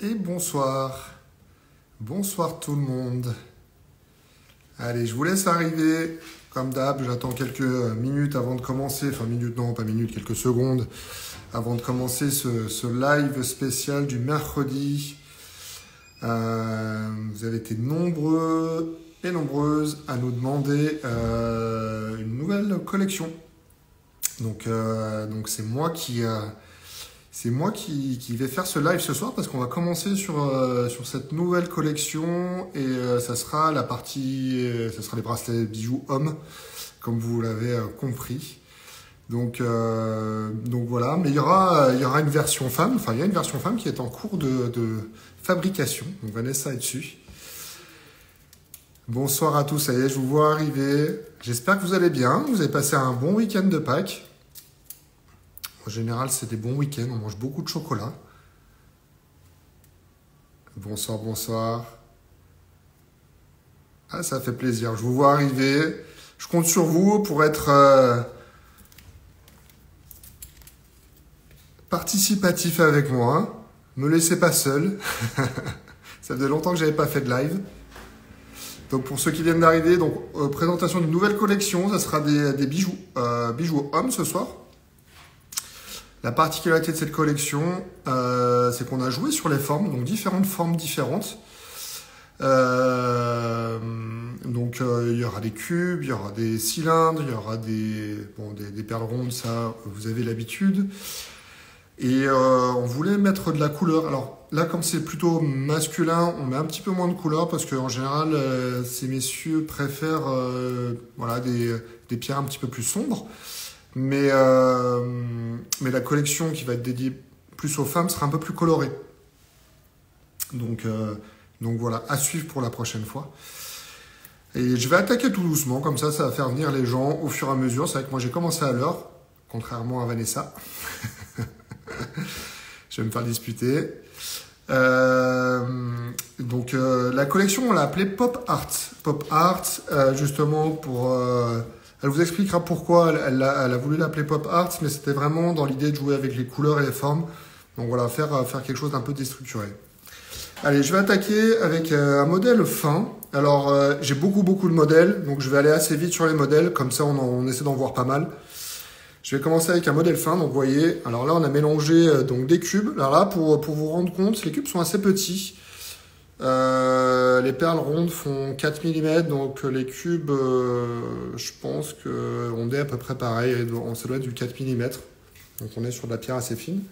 Et bonsoir. Bonsoir tout le monde. Allez, je vous laisse arriver. Comme d'hab, j'attends quelques minutes avant de commencer. Enfin, minutes, non, pas minutes, quelques secondes avant de commencer ce live spécial du mercredi. Vous avez été nombreux et nombreuses à nous demander une nouvelle collection. Donc c'est moi qui vais faire ce live ce soir parce qu'on va commencer sur cette nouvelle collection et ça sera les bracelets bijoux hommes, comme vous l'avez compris. Donc voilà, mais il y aura une version femme, enfin il y a une version femme qui est en cours de fabrication. Donc Vanessa est dessus. Bonsoir à tous, ça y est, je vous vois arriver. J'espère que vous allez bien, vous avez passé un bon week-end de Pâques. En général, c'est des bons week-ends, on mange beaucoup de chocolat. Bonsoir, bonsoir. Ah, ça fait plaisir, je vous vois arriver. Je compte sur vous pour être participatif avec moi. Me laissez pas seul. Ça faisait longtemps que j'avais pas fait de live. Donc pour ceux qui viennent d'arriver, présentation d'une nouvelle collection, ça sera des bijoux hommes ce soir. La particularité de cette collection, c'est qu'on a joué sur les formes, donc différentes formes différentes. Il y aura des cubes, il y aura des cylindres, il y aura des perles rondes, ça vous avez l'habitude. Et on voulait mettre de la couleur. Alors là, comme c'est plutôt masculin, on met un petit peu moins de couleur parce qu'en général, ces messieurs préfèrent des pierres un petit peu plus sombres. Mais la collection qui va être dédiée plus aux femmes sera un peu plus colorée. Donc voilà, à suivre pour la prochaine fois. Et je vais attaquer tout doucement, comme ça va faire venir les gens au fur et à mesure. C'est vrai que moi j'ai commencé à l'heure, contrairement à Vanessa. Je vais me faire disputer. La collection, on l'a appelée Pop Art. Pop Art, justement pour... elle vous expliquera pourquoi elle a voulu l'appeler Pop Art, mais c'était vraiment dans l'idée de jouer avec les couleurs et les formes. Donc voilà, faire quelque chose d'un peu déstructuré. Allez, je vais attaquer avec un modèle fin. Alors, j'ai beaucoup de modèles, donc je vais aller assez vite sur les modèles, comme ça on essaie d'en voir pas mal. Je vais commencer avec un modèle fin, donc vous voyez, alors là on a mélangé des cubes. Alors là, pour vous rendre compte, les cubes sont assez petits. Les perles rondes font 4 mm, donc les cubes, je pense qu'on est à peu près pareil, ça doit être du 4 mm. Donc on est sur de la pierre assez fine.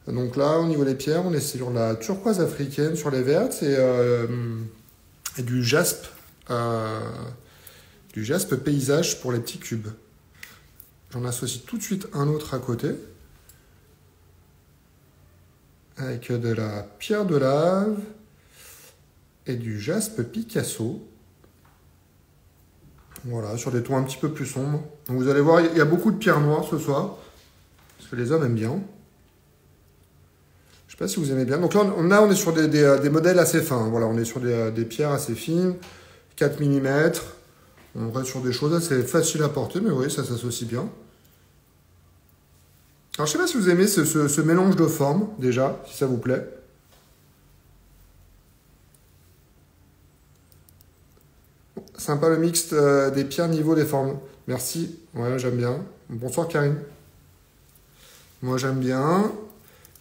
Donc là, au niveau des pierres, on est sur la turquoise africaine, sur les vertes, et du jaspe paysage pour les petits cubes. J'en associe tout de suite un autre à côté, avec de la pierre de lave et du jaspe Picasso. Voilà, sur des tons un petit peu plus sombres. Donc vous allez voir, il y a beaucoup de pierres noires ce soir, parce que les hommes aiment bien. Je ne sais pas si vous aimez bien. Donc là, on est sur des modèles assez fins. Voilà, on est sur des pierres assez fines, 4 mm. On reste sur des choses assez faciles à porter, mais oui, ça s'associe bien. Alors, je ne sais pas si vous aimez ce mélange de formes, déjà, si ça vous plaît. Sympa le mixte des pierres niveau des formes. Merci. Ouais, j'aime bien. Bonsoir, Karine. Moi, j'aime bien.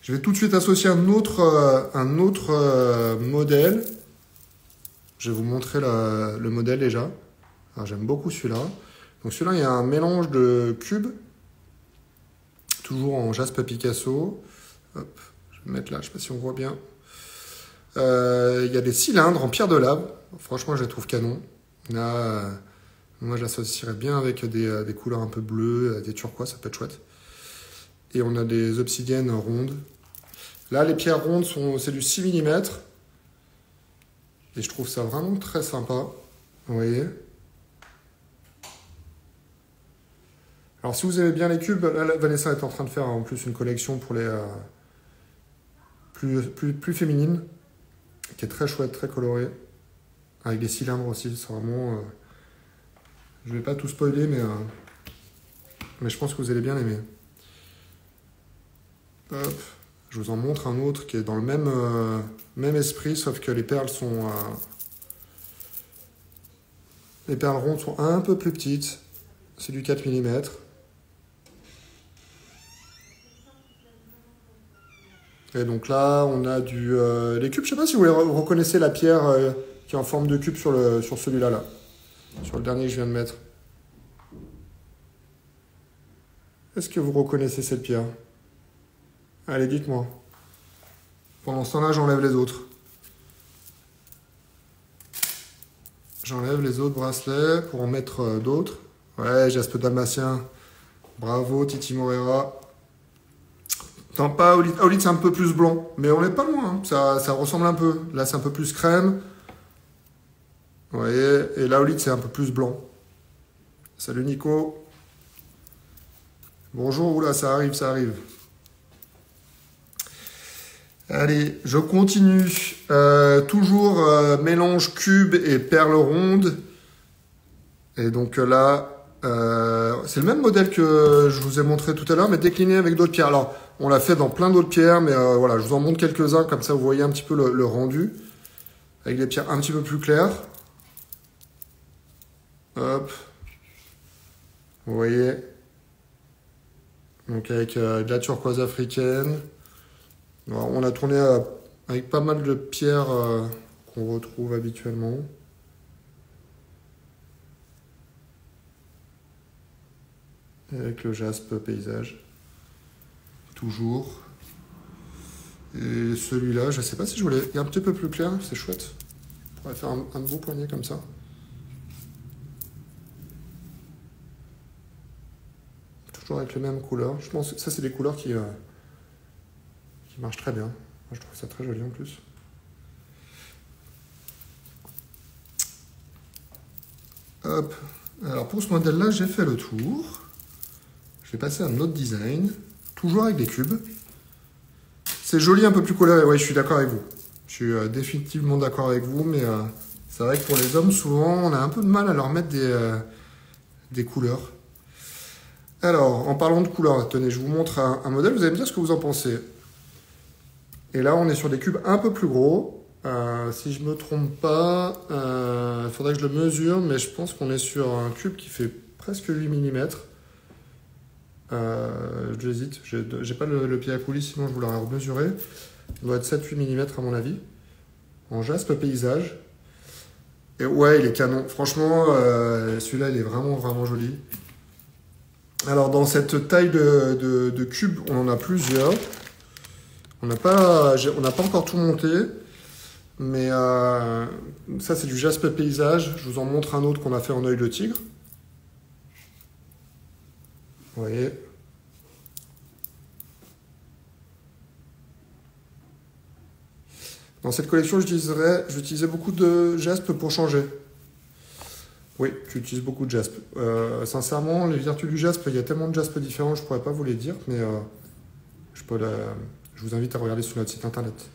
Je vais tout de suite associer un autre modèle. Je vais vous montrer le modèle déjà. J'aime beaucoup celui-là. Donc celui-là, il y a un mélange de cubes. Toujours en jaspe Picasso. Hop, je vais le mettre là, je ne sais pas si on voit bien. Il y a des cylindres en pierre de lave. Franchement, je les trouve canon. Là, moi, je l'associerais bien avec des couleurs un peu bleues, des turquoises, ça peut être chouette. Et on a des obsidiennes rondes. Là, les pierres rondes, c'est du 6 mm. Et je trouve ça vraiment très sympa. Vous voyez ? Alors, si vous aimez bien les cubes, là, Vanessa est en train de faire en plus une collection pour les plus féminines, qui est très chouette, très colorée, avec des cylindres aussi. C'est vraiment... je ne vais pas tout spoiler, mais je pense que vous allez bien aimer. Hop. Je vous en montre un autre qui est dans le même esprit, sauf que les perles sont... les perles rondes sont un peu plus petites. C'est du 4 mm. Et donc là, on a les cubes. Je ne sais pas si vous reconnaissez la pierre qui est en forme de cube sur celui-là, là. Sur le dernier que je viens de mettre. Est-ce que vous reconnaissez cette pierre? Allez, dites-moi. Pendant ce temps-là, j'enlève les autres. J'enlève les autres bracelets pour en mettre d'autres. Ouais, Jaspe Dalmatien. Bravo, Titi Moreira. Non, pas Aolite. Aolite, c'est un peu plus blanc. Mais on n'est pas loin. Hein. Ça ressemble un peu. Là, c'est un peu plus crème. Vous voyez. Et l'Aolite, c'est un peu plus blanc. Salut, Nico. Bonjour. Oula, ça arrive, ça arrive. Allez, je continue. Toujours mélange cube et perles rondes. Et donc là, c'est le même modèle que je vous ai montré tout à l'heure, mais décliné avec d'autres pierres. Alors, on l'a fait dans plein d'autres pierres, mais voilà, je vous en montre quelques-uns, comme ça vous voyez un petit peu le rendu. Avec des pierres un petit peu plus claires. Hop. Vous voyez. Donc avec de la turquoise africaine. Alors, on a tourné avec pas mal de pierres qu'on retrouve habituellement. Avec le jaspe paysage. Toujours. Et celui-là, je ne sais pas si je voulais... Il est un petit peu plus clair, c'est chouette. On pourrait faire un beau poignet comme ça. Toujours avec les mêmes couleurs. Je pense que ça, c'est des couleurs qui marchent très bien. Moi, je trouve ça très joli en plus. Hop. Alors, pour ce modèle-là, j'ai fait le tour. Je vais passer à un autre design. Toujours avec des cubes. C'est joli, un peu plus coloré. Ouais, je suis d'accord avec vous. Je suis définitivement d'accord avec vous, mais c'est vrai que pour les hommes, souvent, on a un peu de mal à leur mettre des couleurs. Alors, en parlant de couleurs, tenez, je vous montre un modèle. Vous allez me dire ce que vous en pensez. Et là, on est sur des cubes un peu plus gros. Si je ne me trompe pas, il faudrait que je le mesure, mais je pense qu'on est sur un cube qui fait presque 8 mm. J'hésite, j'ai pas le pied à coulis, sinon je vous l'aurais remesuré. Il doit être 7-8 mm à mon avis. En jaspe paysage. Et ouais, il est canon. Franchement, celui-là, il est vraiment, vraiment joli. Alors, dans cette taille de cube, on en a plusieurs. On n'a pas encore tout monté. Mais ça, c'est du jaspe paysage. Je vous en montre un autre qu'on a fait en œil de tigre. Vous voyez. Dans cette collection, j'utilisais beaucoup de jaspe pour changer. Oui, j'utilise beaucoup de jaspe. Sincèrement, les vertus du jaspe, il y a tellement de jaspe différents, je ne pourrais pas vous les dire, mais je vous invite à regarder sur notre site internet.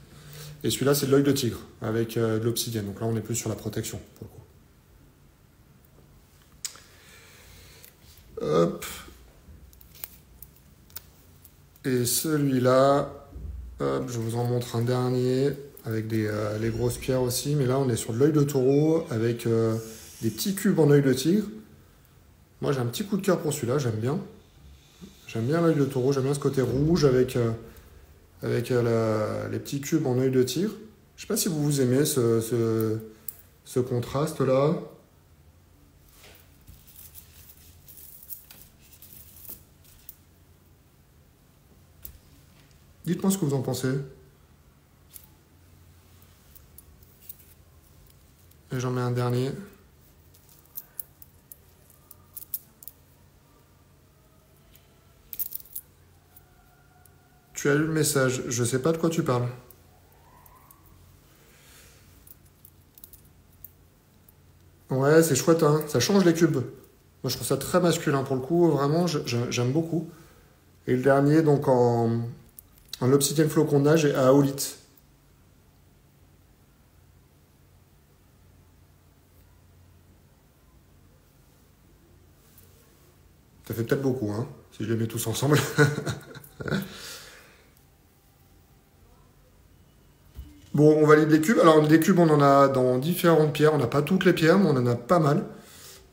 Et celui-là, c'est de l'œil de tigre, avec de l'obsidienne. Donc là, on est plus sur la protection, pour le coup. Hop. Et celui-là, je vous en montre un dernier, avec les grosses pierres aussi. Mais là, on est sur de l'œil de taureau, avec des petits cubes en œil de tigre. Moi, j'ai un petit coup de cœur pour celui-là, j'aime bien. J'aime bien l'œil de taureau, j'aime bien ce côté rouge avec les petits cubes en œil de tigre. Je ne sais pas si vous aimez ce contraste-là. Dites-moi ce que vous en pensez. Et j'en mets un dernier. Tu as lu le message, je sais pas de quoi tu parles. Ouais, c'est chouette, hein. Ça change les cubes. Moi, je trouve ça très masculin pour le coup, vraiment, j'aime beaucoup. Et le dernier, donc en obsidienne flocon de neige et à aolite. Ça fait peut-être beaucoup, hein, si je les mets tous ensemble. Bon, on valide les cubes. Alors, les cubes, on en a dans différentes pierres. On n'a pas toutes les pierres, mais on en a pas mal.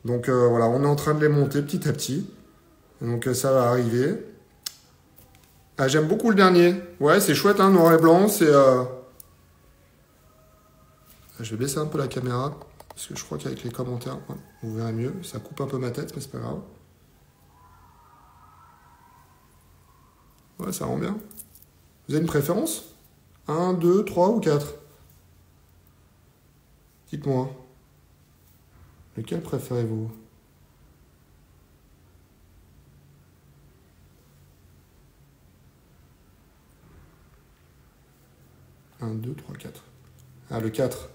Donc, voilà, on est en train de les monter petit à petit. Donc, ça va arriver. Ah, j'aime beaucoup le dernier. Ouais, c'est chouette, hein, noir et blanc. C'est... Je vais baisser un peu la caméra, parce que je crois qu'avec les commentaires, ouais, vous verrez mieux. Ça coupe un peu ma tête, mais c'est pas grave. Ouais, ça rend bien. Vous avez une préférence? 1, 2, 3 ou 4? Dites-moi. Lequel préférez-vous? Un, 2, 3, 4. Ah, le 4.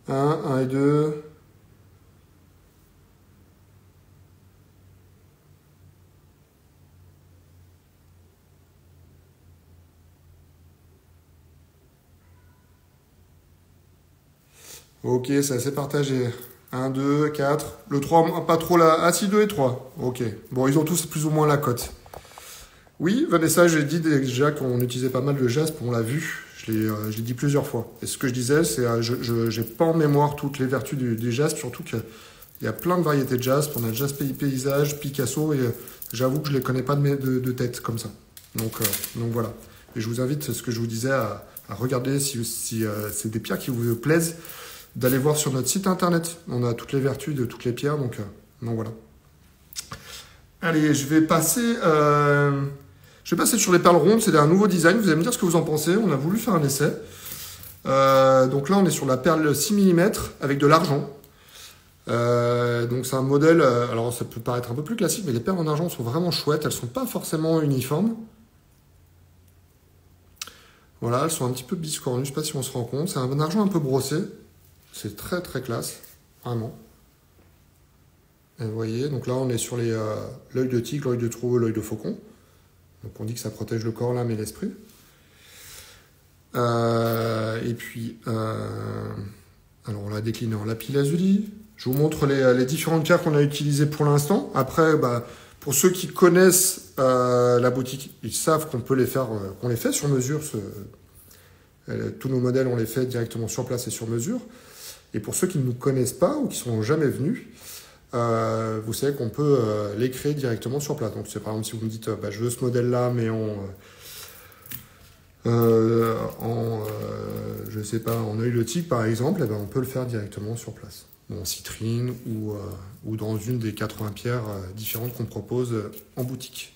Un et 2. Ok, c'est assez partagé. Un, 2, 4. Le 3, pas trop là. Ah, si, 2 et 3. Ok. Bon, ils ont tous plus ou moins la cote. Oui, Vanessa, j'ai dit déjà qu'on utilisait pas mal de jaspe, on l'a vu. Je l'ai dit plusieurs fois. Et ce que je disais, c'est je n'ai pas en mémoire toutes les vertus du jaspe, surtout qu'il y a plein de variétés de jaspe. On a jaspe paysage, Picasso, et j'avoue que je ne les connais pas de tête comme ça. Donc voilà. Et je vous invite, ce que je vous disais, à regarder si c'est des pierres qui vous plaisent, d'aller voir sur notre site internet. On a toutes les vertus de toutes les pierres, donc voilà. Allez, je vais passer sur les perles rondes. C'est un nouveau design. Vous allez me dire ce que vous en pensez. On a voulu faire un essai. Donc là, on est sur la perle 6 mm avec de l'argent. Donc c'est un modèle, alors ça peut paraître un peu plus classique, mais les perles en argent sont vraiment chouettes. Elles ne sont pas forcément uniformes. Voilà, elles sont un petit peu biscornues. Je ne sais pas si on se rend compte. C'est un argent un peu brossé. C'est très très classe, vraiment. Et vous voyez, donc là on est sur l'œil de tigre, l'œil de trou, l'œil de faucon. Donc on dit que ça protège le corps, l'âme et l'esprit. Et puis, alors on l'a décliné en lapis-lazuli. Je vous montre les différentes pierres qu'on a utilisées pour l'instant. Après, pour ceux qui connaissent la boutique, ils savent qu'on peut les faire, qu'on les fait sur mesure. Tous nos modèles, on les fait directement sur place et sur mesure. Et pour ceux qui ne nous connaissent pas ou qui ne sont jamais venus, vous savez qu'on peut les créer directement sur place. Donc, c'est par exemple si vous me dites, je veux ce modèle-là, mais je sais pas, en œil de tigre par exemple, on peut le faire directement sur place. En citrine ou dans une des 80 pierres différentes qu'on propose en boutique.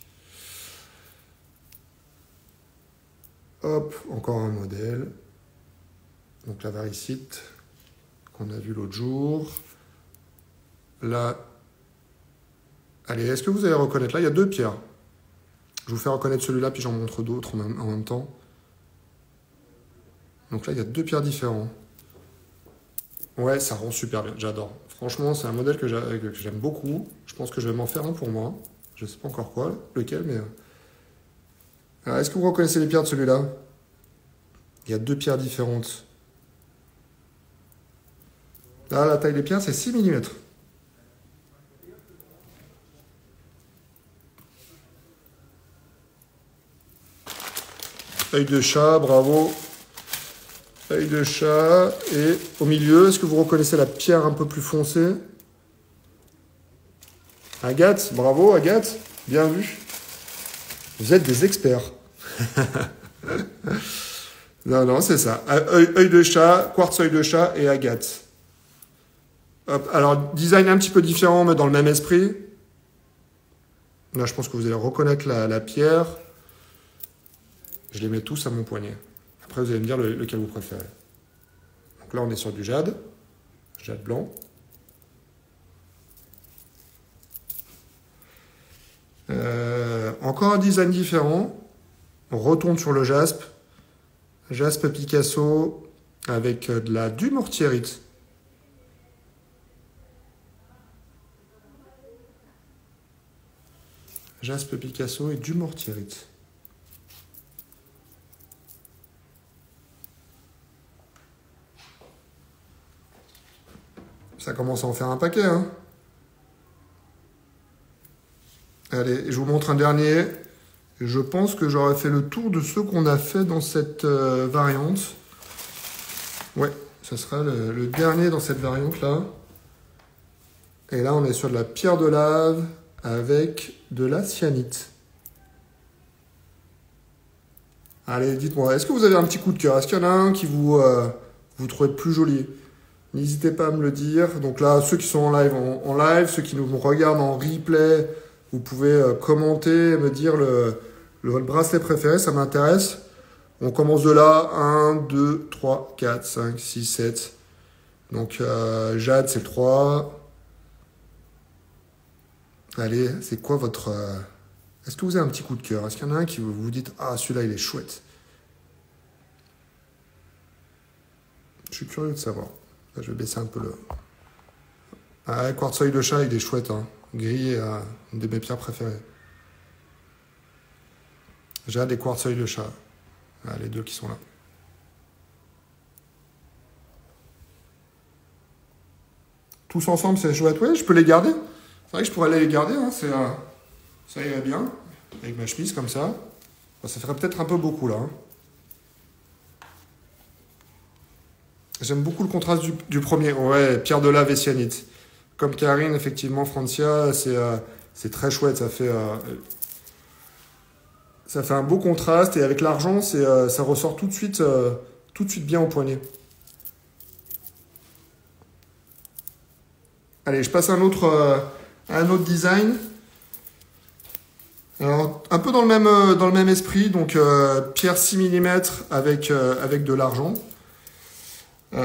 Hop, encore un modèle. Donc la varicite qu'on a vu l'autre jour. Là, allez, est-ce que vous allez reconnaître? Là, il y a deux pierres. Je vous fais reconnaître celui-là, puis j'en montre d'autres en même temps. Donc là, il y a deux pierres différents. Ouais, ça rend super bien, j'adore. Franchement, c'est un modèle que j'aime beaucoup. Je pense que je vais m'en faire un pour moi. Je ne sais pas encore quoi, lequel, mais... Alors, est-ce que vous reconnaissez les pierres de celui-là? Il y a deux pierres différentes. Là, la taille des pierres, c'est 6 mm. Œil de chat, bravo. Œil de chat. Et au milieu, est-ce que vous reconnaissez la pierre un peu plus foncée? Agathe, bravo Agathe. Bien vu. Vous êtes des experts. Non, c'est ça. Œil de chat, quartz œil de chat et agate. Hop. Alors, design un petit peu différent, mais dans le même esprit. Là, je pense que vous allez reconnaître la pierre. Je les mets tous à mon poignet. Après, vous allez me dire lequel vous préférez. Donc là, on est sur du jade. Jade blanc. Encore un design différent. On retombe sur le jaspe. Jaspe Picasso avec du mortierite. Jaspe Picasso et du mortierite. Ça commence à en faire un paquet, hein. Allez, je vous montre un dernier. Je pense que j'aurais fait le tour de ceux qu'on a fait dans cette variante. Ouais, ça sera le dernier dans cette variante-là. Et là, on est sur de la pierre de lave avec de la cyanite. Allez, dites-moi, est-ce que vous avez un petit coup de cœur? Est-ce qu'il y en a un qui vous trouvez plus joli? N'hésitez pas à me le dire. Donc là, ceux qui sont en live, en live, ceux qui nous regardent en replay, vous pouvez commenter, me dire votre bracelet préféré, ça m'intéresse. On commence de là. 1, 2, 3, 4, 5, 6, 7. Donc Jade, c'est le 3. Allez, c'est quoi votre... Est-ce que vous avez un petit coup de cœur? Est-ce qu'il y en a un qui vous dites « Ah, celui-là, il est chouette ». Je suis curieux de savoir. Là, je vais baisser un peu le... Ah, quartz-œil de chat, il est chouette. Hein. Gris, une de mes pierres préférées. J'ai des quartz-œil de chat. Ah, les deux qui sont là. Tous ensemble, c'est chouette. Oui, je peux les garder. C'est vrai que je pourrais aller les garder. Hein. Ça irait bien. Avec ma chemise comme ça. Ça ferait peut-être un peu beaucoup là. Hein. J'aime beaucoup le contraste du premier. Ouais, pierre de lave et cyanite. Comme Karine, effectivement, Francia, c'est très chouette. Ça fait un beau contraste. Et avec l'argent, ça ressort tout de suite bien au poignet. Allez, je passe à un autre design. Alors, un peu dans le même esprit, donc pierre 6 mm avec de l'argent. Vous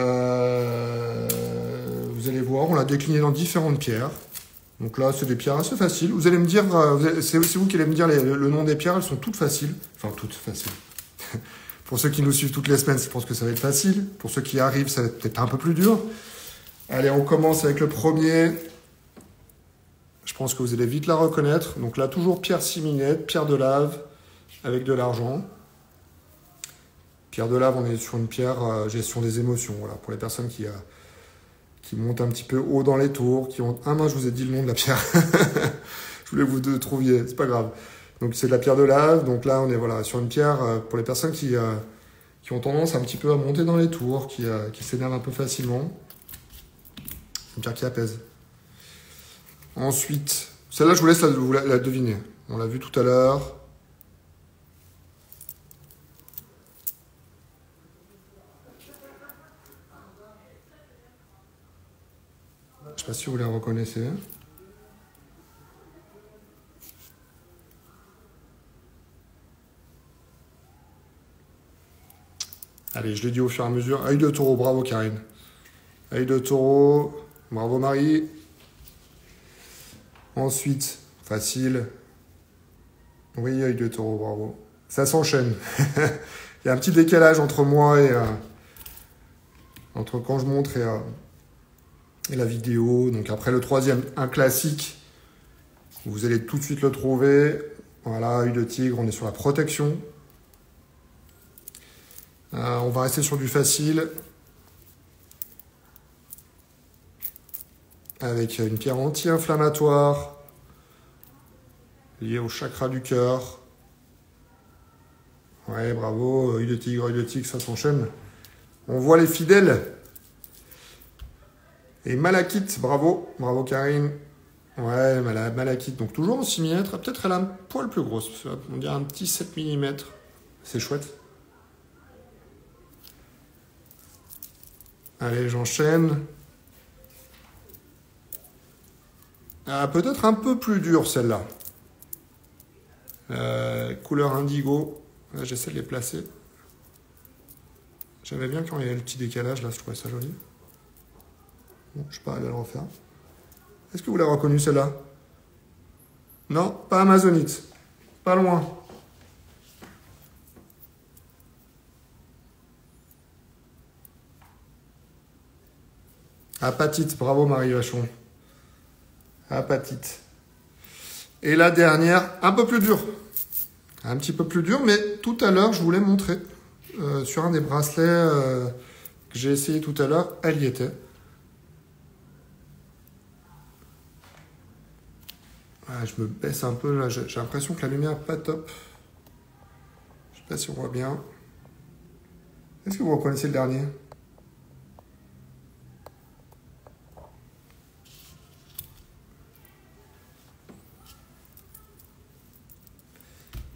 allez voir, on l'a décliné dans différentes pierres. Donc là, c'est des pierres assez faciles. Vous allez me dire, c'est vous qui allez me dire le nom des pierres, elles sont toutes faciles. Enfin, toutes faciles. Pour ceux qui nous suivent toutes les semaines, je pense que ça va être facile. Pour ceux qui arrivent, ça va être peut-être un peu plus dur. Allez, on commence avec le premier. Je pense que vous allez vite la reconnaître. Donc là, toujours pierre 6 mm, pierre de lave avec de l'argent. Pierre de lave, on est sur une pierre gestion des émotions. Voilà, pour les personnes qui montent un petit peu haut dans les tours, qui ont... Ah mince, je vous ai dit le nom de la pierre. Je voulais que vous le trouviez, c'est pas grave. Donc c'est de la pierre de lave. Donc là, on est voilà, sur une pierre pour les personnes qui ont tendance un petit peu à monter dans les tours, qui s'énervent un peu facilement. C'est une pierre qui apaise. Ensuite, celle-là, je vous laisse la deviner. On l'a vu tout à l'heure. Je ne sais pas si vous la reconnaissez. Allez, je l'ai dit au fur et à mesure. Œil de taureau, bravo Karine. Œil de taureau, bravo Marie. Ensuite, facile. Oui, œil de taureau, bravo. Ça s'enchaîne. Il y a un petit décalage entre moi et... entre quand je montre et la vidéo. Donc après le troisième, un classique. Vous allez tout de suite le trouver. Voilà, œil de tigre, on est sur la protection. On va rester sur du facile. Avec une pierre anti-inflammatoire liée au chakra du cœur. Ouais, bravo, œil de tigre, ça s'enchaîne. On voit les fidèles. Et malachite, bravo, bravo Karine. Ouais, malachite, donc toujours en 6 mm. Peut-être elle a un poil plus grosse. On dirait un petit 7 mm. C'est chouette. Allez, j'enchaîne. Ah, peut-être un peu plus dure celle-là. Couleur indigo. J'essaie de les placer. J'aimais bien quand il y avait le petit décalage, là, je trouvais ça joli. Bon, je sais pas, aller le refaire. Est-ce que vous l'avez reconnue celle-là? Non, pas amazonite. Pas loin. Apatite, bravo Marie Vachon. Apatite. Et la dernière, un peu plus dure. Un petit peu plus dure, mais tout à l'heure, je vous l'ai montré. Sur un des bracelets que j'ai essayé tout à l'heure, elle y était. Ah, je me baisse un peu là, j'ai l'impression que la lumière n'est pas top. Je sais pas si on voit bien. Est-ce que vous reconnaissez le dernier?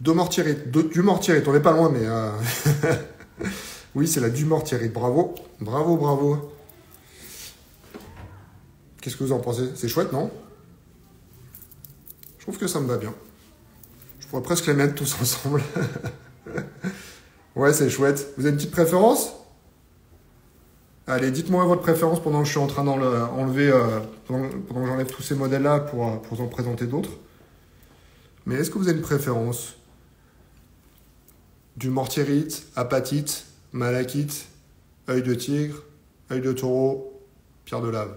Dumortierite, on n'est pas loin, mais... oui, c'est la Dumortierite, bravo. Bravo, bravo. Qu'est-ce que vous en pensez? C'est chouette, non? Je trouve que ça me va bien. Je pourrais presque les mettre tous ensemble. Ouais, c'est chouette. Vous avez une petite préférence? Allez, dites-moi votre préférence pendant que je suis en train d'enlever, pendant que j'enlève tous ces modèles-là pour vous en présenter d'autres. Mais est-ce que vous avez une préférence? Dumortierite, apatite, malachite, œil de tigre, œil de taureau, pierre de lave.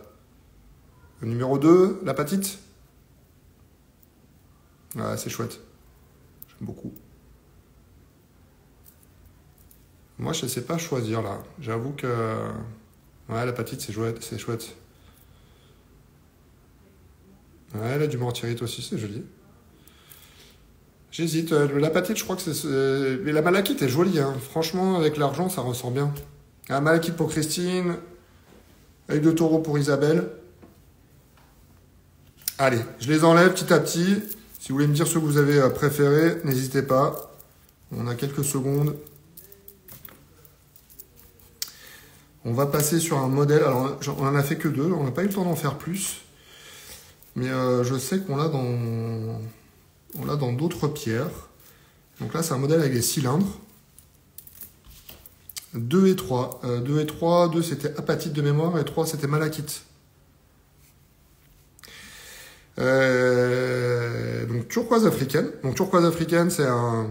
Le numéro 2, l'apatite. Ouais, c'est chouette. J'aime beaucoup. Moi, je ne sais pas choisir là. J'avoue que... Ouais, l'apatite, c'est chouette, c'est chouette. Ouais, la Dumortierite aussi, c'est joli. J'hésite. L'apatite, je crois que c'est... Mais la malachite est jolie, hein. Franchement, avec l'argent, ça ressort bien. La malachite pour Christine. Œil de taureau pour Isabelle. Allez, je les enlève petit à petit. Si vous voulez me dire ce que vous avez préféré, n'hésitez pas. On a quelques secondes. On va passer sur un modèle. Alors, on en a fait que 2. On n'a pas eu le temps d'en faire plus. Mais je sais qu'on l'a dans d'autres pierres. Donc là, c'est un modèle avec des cylindres. 2 et 3. 2 et 3. 2, c'était apatite de mémoire. Et 3, c'était malachite. Donc turquoise africaine. Donc turquoise africaine, c'est un...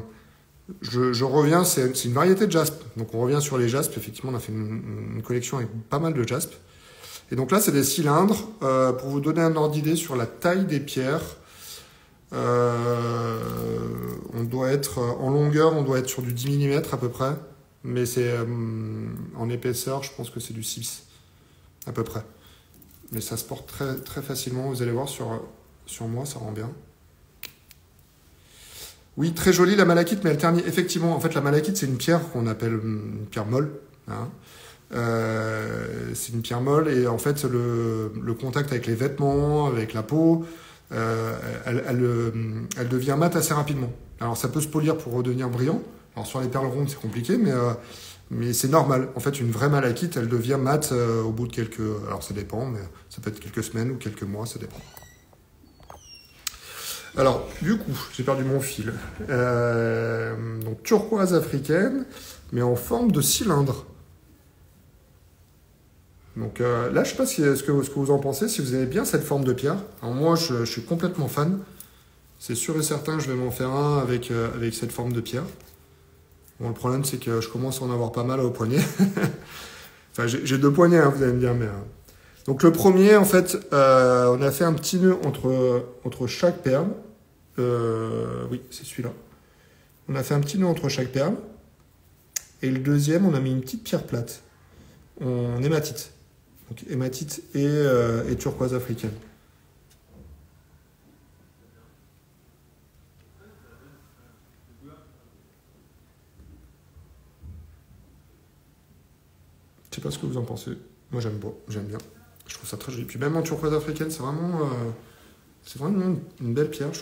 Je reviens, c'est une variété de jaspe. Donc on revient sur les jaspes. Effectivement, on a fait une collection avec pas mal de jaspes. Et donc là, c'est des cylindres. Pour vous donner un ordre d'idée sur la taille des pierres, on doit être en longueur, on doit être sur du 10 mm à peu près. Mais c'est en épaisseur, je pense que c'est du 6 à peu près. Mais ça se porte très, très facilement. Vous allez voir sur moi, ça rend bien. Oui, très jolie la malachite, mais elle ternit. Effectivement, en fait, la malachite, c'est une pierre qu'on appelle une pierre molle. Hein. C'est une pierre molle et en fait, le contact avec les vêtements, avec la peau, elle devient mate assez rapidement. Alors, ça peut se polir pour redevenir brillant. Alors, sur les perles rondes, c'est compliqué, mais c'est normal. En fait, une vraie malachite, elle devient mate au bout de quelques... Alors, ça dépend, mais ça peut être quelques semaines ou quelques mois, ça dépend. Alors, du coup, j'ai perdu mon fil. Donc, turquoise africaine, mais en forme de cylindre. Donc là, je ne sais pas ce que vous en pensez, si vous aimez bien cette forme de pierre. Alors moi, je suis complètement fan. C'est sûr et certain que je vais m'en faire un avec cette forme de pierre. Bon, le problème, c'est que je commence à en avoir pas mal au poignet. Enfin, j'ai 2 poignets, hein, vous allez me dire, mais... Donc le premier, en fait, on a fait un petit nœud entre chaque perle. Oui, c'est celui-là. On a fait un petit nœud entre chaque perle. Et le deuxième, on a mis une petite pierre plate en hématite. Donc hématite et turquoise africaine. Je sais pas ce que vous en pensez. Moi, j'aime bien. Je trouve ça très joli. Puis même en turquoise africaine, c'est vraiment une belle pierre. Je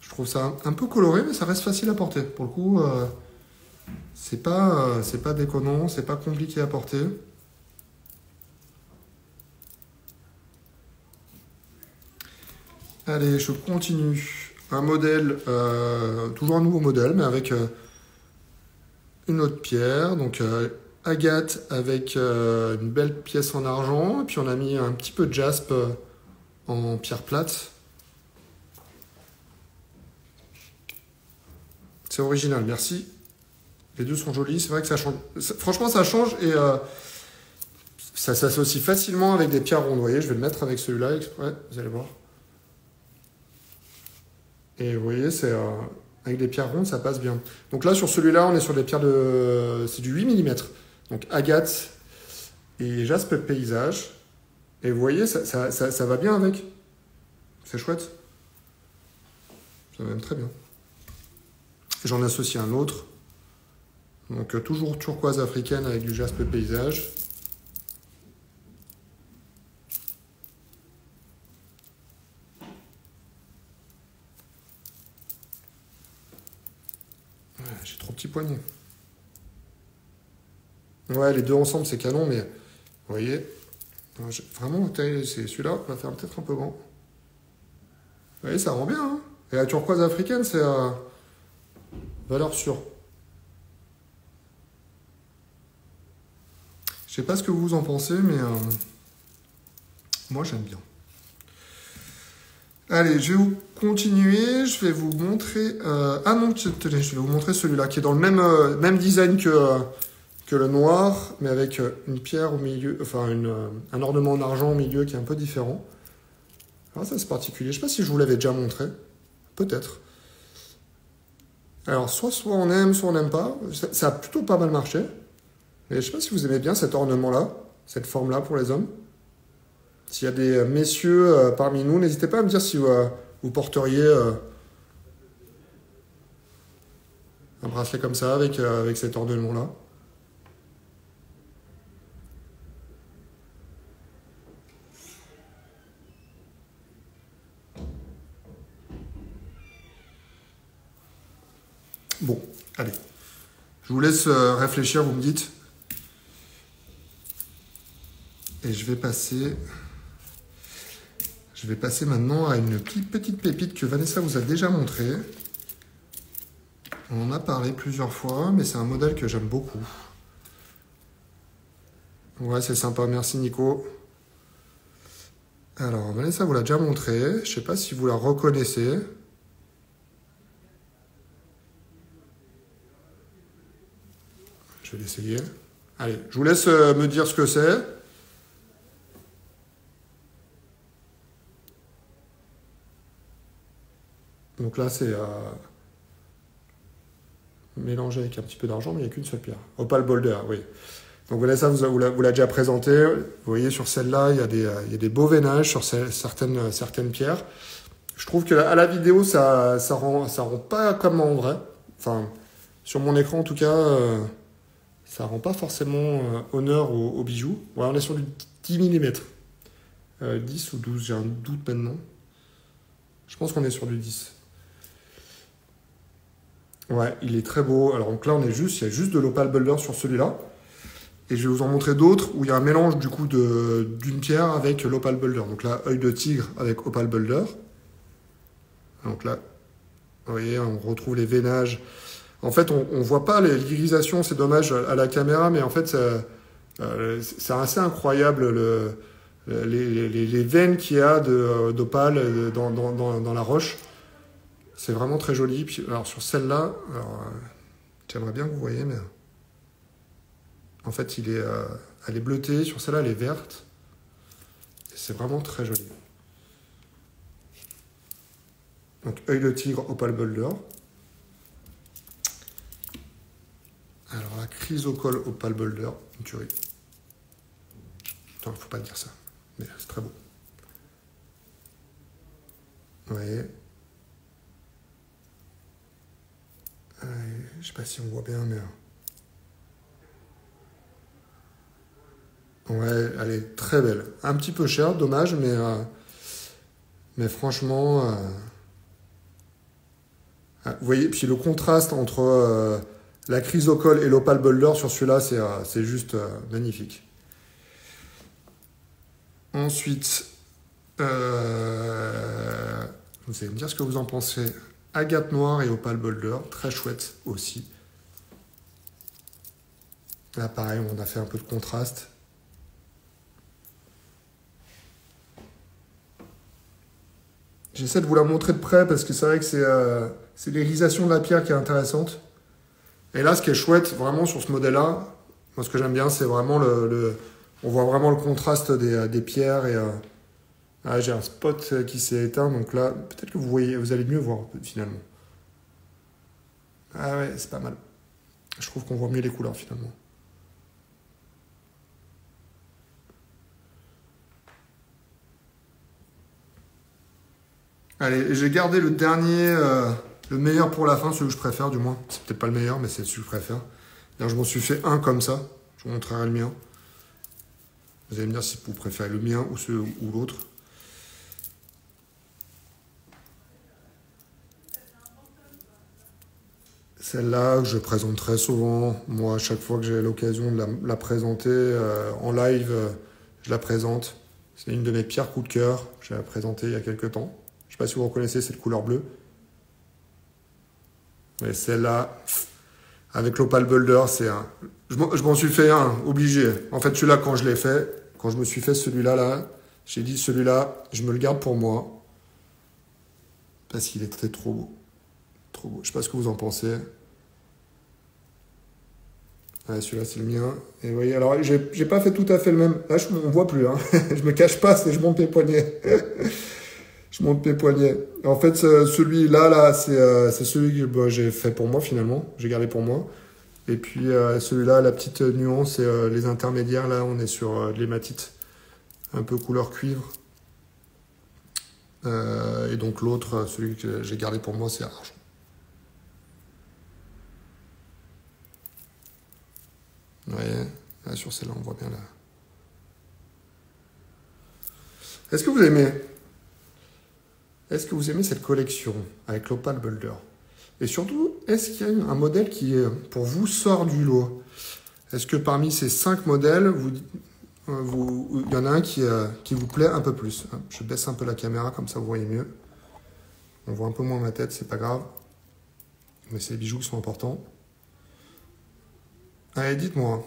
trouve ça un peu coloré, mais ça reste facile à porter. Pour le coup, c'est pas déconnant, c'est pas compliqué à porter. Allez, je continue. Un modèle, toujours un nouveau modèle, mais avec une autre pierre. Donc agate avec une belle pièce en argent. Et puis on a mis un petit peu de jaspe en pierre plate. C'est original, merci. Les deux sont jolis. C'est vrai que ça change. Franchement, ça change et ça s'associe facilement avec des pierres rondes. Vous voyez, je vais le mettre avec celui-là exprès. Vous allez voir. Et vous voyez, avec des pierres rondes, ça passe bien. Donc là, sur celui-là, on est sur des pierres c'est du 8 mm. Donc agate et jaspe paysage. Et vous voyez, ça va bien avec. C'est chouette. Ça va même très bien. J'en associe un autre. Donc toujours turquoise africaine avec du jaspe paysage. Ouais, j'ai trop petits poignets. Ouais, les deux ensemble c'est canon, mais vous voyez, vraiment, c'est celui-là va faire peut-être un peu grand. Vous voyez, ça rend bien. Hein, et la turquoise africaine, c'est valeur sûre. Je sais pas ce que vous en pensez, mais moi j'aime bien. Allez, je vais vous continuer. Je vais vous montrer. Ah non, tenez, je vais vous montrer celui-là qui est dans le même design que le noir, mais avec une pierre au milieu, enfin un ornement en argent au milieu qui est un peu différent. Alors ça c'est particulier. Je sais pas si je vous l'avais déjà montré. Peut-être. Alors soit on aime, soit on n'aime pas. Ça a plutôt pas mal marché. Mais je sais pas si vous aimez bien cet ornement-là, cette forme-là pour les hommes. S'il y a des messieurs parmi nous, n'hésitez pas à me dire si vous porteriez un bracelet comme ça avec cet ornement-là. Bon, allez. Je vous laisse réfléchir, vous me dites. Et je vais passer maintenant à une petite pépite que Vanessa vous a déjà montrée. On en a parlé plusieurs fois, mais c'est un modèle que j'aime beaucoup. Ouais, c'est sympa, merci Nico. Alors, Vanessa vous l'a déjà montré. Je ne sais pas si vous la reconnaissez. Je vais l'essayer. Allez, je vous laisse me dire ce que c'est. Donc là, c'est mélangé avec un petit peu d'argent, mais il n'y a qu'une seule pierre. Opal Boulder, oui. Donc Vanessa vous l'a déjà présenté. Vous voyez, sur celle-là, il y a des beaux vénages sur certaines pierres. Je trouve que à la vidéo, ça rend pas comme en vrai. Enfin, sur mon écran, en tout cas, ça rend pas forcément honneur au bijou. Ouais, on est sur du 10 mm. 10 ou 12, j'ai un doute maintenant. Je pense qu'on est sur du 10. Ouais, il est très beau. Alors donc là, il y a juste de l'Opal Boulder sur celui-là. Et je vais vous en montrer d'autres où il y a un mélange du coup d'une pierre avec l'Opal Boulder. Donc là, œil de tigre avec Opal Boulder. Donc là, vous voyez, on retrouve les vénages. En fait, on ne voit pas l'irisation, c'est dommage à la caméra, mais en fait, c'est assez incroyable les veines qu'il y a d'opale dans la roche. C'est vraiment très joli. Puis, alors sur celle-là, j'aimerais bien que vous voyez, mais en fait, elle est bleutée. Sur celle-là, elle est verte. C'est vraiment très joli. Donc, œil de tigre, Opal Boulder. Alors, la chrysocole Opal Boulder, une tuerie. Attends, il ne faut pas dire ça. Mais c'est très beau. Vous voyez. Je sais pas si on voit bien, mais... Ouais, elle est très belle. Un petit peu chère, dommage, mais franchement... vous voyez, puis le contraste entre la chrysocole et l'Opal Boulder sur celui-là, c'est juste magnifique. Ensuite, vous allez me dire ce que vous en pensez. Agate noire et Opal Boulder, très chouette aussi. Là, pareil, on a fait un peu de contraste. J'essaie de vous la montrer de près parce que c'est vrai que c'est l'irisation de la pierre qui est intéressante. Et là, ce qui est chouette vraiment sur ce modèle-là, moi ce que j'aime bien, c'est vraiment on voit vraiment le contraste des pierres. Et j'ai un spot qui s'est éteint, donc là, peut-être que vous allez mieux voir finalement. Ah ouais, c'est pas mal. Je trouve qu'on voit mieux les couleurs finalement. Allez, j'ai gardé le dernier, le meilleur pour la fin, celui que je préfère du moins. C'est peut-être pas le meilleur, mais c'est celui que je préfère. D'ailleurs, je m'en suis fait un comme ça. Je vous montrerai le mien. Vous allez me dire si vous préférez le mien ou l'autre. Celle-là, je présente très souvent. Moi, à chaque fois que j'ai l'occasion de la présenter en live, je la présente. C'est une de mes pires coups de cœur. Je l'ai présentée il y a quelques temps. Je ne sais pas si vous reconnaissez cette couleur bleue. Mais celle-là, avec l'Opal Boulder, c'est un... Je m'en suis fait un, obligé. En fait, celui-là, quand je l'ai fait, quand je me suis fait celui-là, là, j'ai dit celui-là, je me le garde pour moi. Parce qu'il est trop beau. Trop beau. Je sais pas ce que vous en pensez. Ouais, celui-là, c'est le mien. Et vous voyez, alors, j'ai pas fait tout à fait le même. Là, on voit plus. Hein. Je me cache pas, je monte mes poignets. Je monte mes poignets. En fait, celui-là, là, c'est celui que j'ai fait pour moi, finalement. J'ai gardé pour moi. Et puis, celui-là, la petite nuance, c'est les intermédiaires. Là, on est sur de l'hématite. Un peu couleur cuivre. Et donc, l'autre, celui que j'ai gardé pour moi, c'est argent. Vous voyez, là, sur celle-là, on voit bien là. Est-ce que vous aimez cette collection avec l'Opal Boulder? Et surtout, est-ce qu'il y a un modèle qui, pour vous, sort du lot? Est-ce que parmi ces 5 modèles, il y en a un qui vous plaît un peu plus? Je baisse un peu la caméra, comme ça vous voyez mieux. On voit un peu moins ma tête, c'est pas grave. Mais c'est les bijoux qui sont importants. Allez, dites-moi.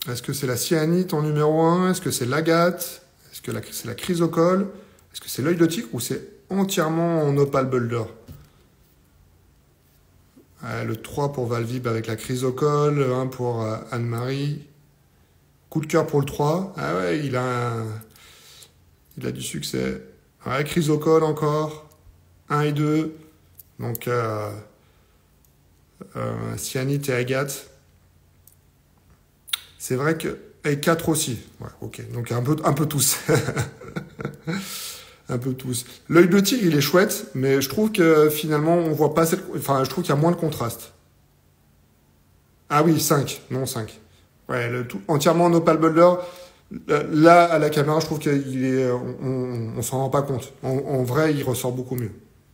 Est-ce que c'est la cyanite en numéro 1? Est-ce que c'est l'agate? Est-ce que c'est la chrysocole? Est-ce que c'est l'œil de tigre ou c'est entièrement en Opal Boulder? Le 3 pour Valvib avec la chrysocole, le 1 pour Anne-Marie. Coup de cœur pour le 3. Ah ouais, il a du succès. Ouais, chrysocole encore. 1 et 2. Donc, cyanite et agate. C'est vrai que... Et 4 aussi. Ouais, ok. Donc un peu tous. Un peu tous. L'œil de tigre, il est chouette, mais je trouve que finalement, on voit pas cette... Enfin, je trouve qu'il y a moins de contraste. Ah oui, 5. Non, 5. Ouais, entièrement en Opal Boulder. Là, à la caméra, je trouve qu'il est... On s'en rend pas compte. En vrai, il ressort beaucoup mieux.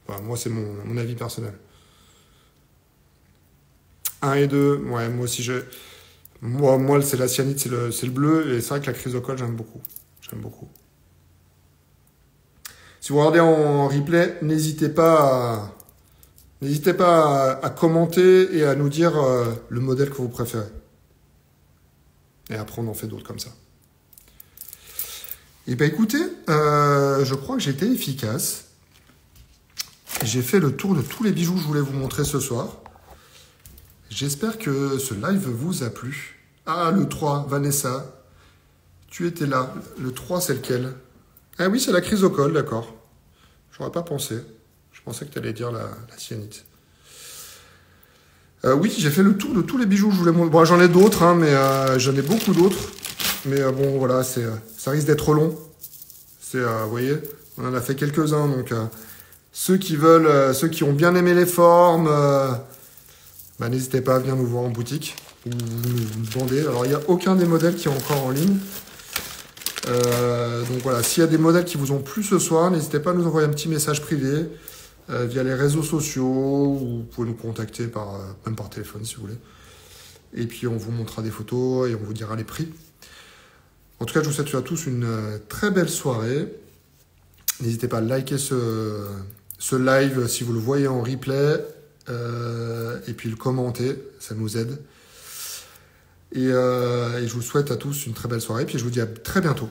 Enfin, moi, c'est mon avis personnel. 1 et 2, ouais, moi aussi, Moi, c'est la cyanite, c'est le bleu, et c'est vrai que la chrysocole, j'aime beaucoup. J'aime beaucoup. Si vous regardez en replay, n'hésitez pas à commenter et à nous dire le modèle que vous préférez. Et après, on en fait d'autres comme ça. Et bien, écoutez, je crois que j'ai été efficace. J'ai fait le tour de tous les bijoux que je voulais vous montrer ce soir. J'espère que ce live vous a plu. Ah, le 3, Vanessa, tu étais là. Le 3, c'est lequel? Ah oui, c'est la chrysocole, d'accord. J'aurais pas pensé. Je pensais que tu allais dire la cyanite. Oui, j'ai fait le tour de tous les bijoux que je voulais montrer. Bon, j'en ai d'autres, hein, mais j'en ai beaucoup d'autres. Mais bon, voilà, ça risque d'être long. Vous voyez, on en a fait quelques-uns. Donc, ceux qui ont bien aimé les formes... n'hésitez pas à venir nous voir en boutique ou nous demander. Alors, il n'y a aucun des modèles qui est encore en ligne. Donc voilà, s'il y a des modèles qui vous ont plu ce soir, n'hésitez pas à nous envoyer un petit message privé via les réseaux sociaux ou vous pouvez nous contacter même par téléphone si vous voulez. Et puis, on vous montrera des photos et on vous dira les prix. En tout cas, je vous souhaite à tous une très belle soirée. N'hésitez pas à liker ce live si vous le voyez en replay. Et puis le commenter, ça nous aide. Et je vous souhaite à tous une très belle soirée. Puis je vous dis à très bientôt.